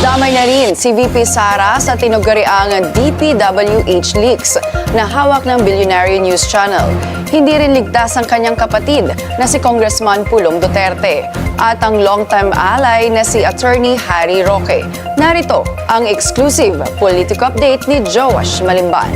Nadamay na rin si VP Sara sa tinugariang DPWH leaks na hawak ng Billionaire News Channel. Hindi rin ligtas ang kanyang kapatid na si Congressman Pulong Duterte at ang long-time ally na si Attorney Harry Roque. Narito ang exclusive political update ni Joash Malimban.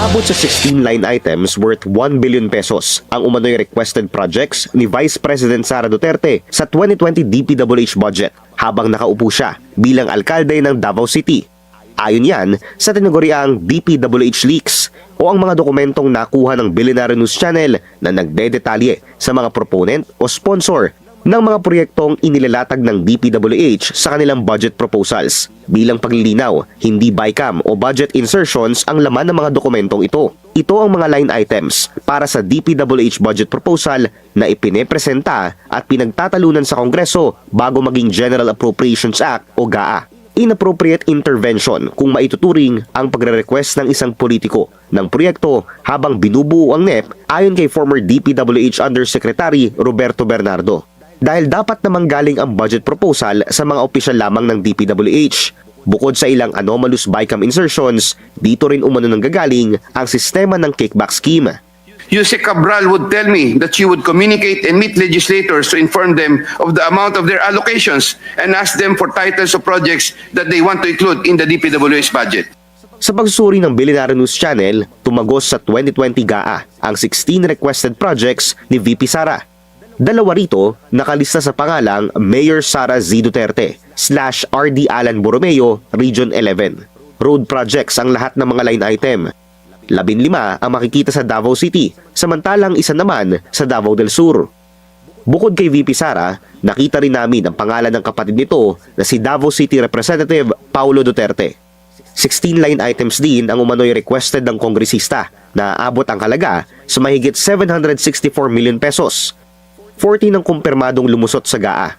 Aabot sa 16 line items worth 1 billion pesos ang umano'y requested projects ni Vice President Sara Duterte sa 2020 DPWH budget habang nakaupo siya bilang alkalde ng Davao City. Ayon yan sa tinaguriang DPWH leaks o ang mga dokumentong nakuha ng Billionaire News Channel na nagdedetalye sa mga proponent o sponsor ng mga proyektong inilalatag ng DPWH sa kanilang budget proposals. Bilang paglilinaw, hindi BICAM o budget insertions ang laman ng mga dokumentong ito. Ito ang mga line items para sa DPWH budget proposal na ipinepresenta at pinagtatalunan sa Kongreso bago maging General Appropriations Act o GAA. Inappropriate intervention kung maituturing ang pagre-request ng isang politiko ng proyekto habang binubuo ang NEP ayon kay former DPWH Undersecretary Roberto Bernardo. Dahil dapat namang galing ang budget proposal sa mga opisyal lamang ng DPWH. Bukod sa ilang anomalous BICAM insertions, dito rin umano nanggagaling ang sistema ng kickback scheme. Yusek Cabral would tell me that she would communicate and meet legislators to inform them of the amount of their allocations and ask them for titles of projects that they want to include in the DPWH budget. Sa pagsusuri ng Billionaire News Channel, tumagos sa 2020 GAA ang 16 requested projects ni VP Sara. Dalawa rito nakalista sa pangalang Mayor Sara Z. Duterte / RD Alan Borromeo, Region 11. Road projects ang lahat ng mga line item. 15 ang makikita sa Davao City, samantalang isa naman sa Davao del Sur. Bukod kay VP Sara, nakita rin namin ang pangalan ng kapatid nito na si Davao City Representative Paulo Duterte. 16 line items din ang umano'y requested ng kongresista na aabot ang halaga sa mahigit 764 million pesos. 40 ng kumpirmadong lumusot sa GAA.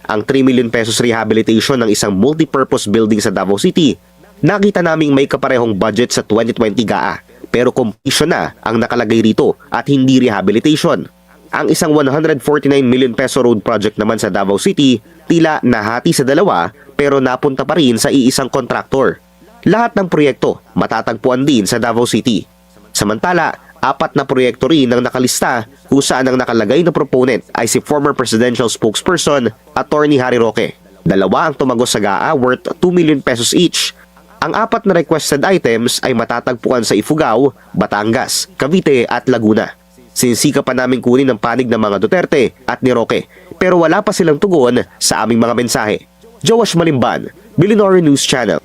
Ang 3 million pesos rehabilitation ng isang multipurpose building sa Davao City, nakita naming may kaparehong budget sa 2020 GAA, pero completion na ang nakalagay rito at hindi rehabilitation. Ang isang 149 million peso road project naman sa Davao City, tila nahati sa dalawa pero napunta pa rin sa iisang kontraktor. Lahat ng proyekto matatagpuan din sa Davao City. Samantala, 4 na proyekto rin ang nakalista kung saan ang nakalagay na proponent ay si former presidential spokesperson Attorney Harry Roque. 2 ang tumagos sa GAA worth 2 million pesos each. Ang 4 na requested items ay matatagpuan sa Ifugao, Batangas, Cavite at Laguna. Sinisika pa namin kunin ang panig ng mga Duterte at ni Roque pero wala pa silang tugon sa aming mga mensahe. Joash Malimban, Billionaire News Channel.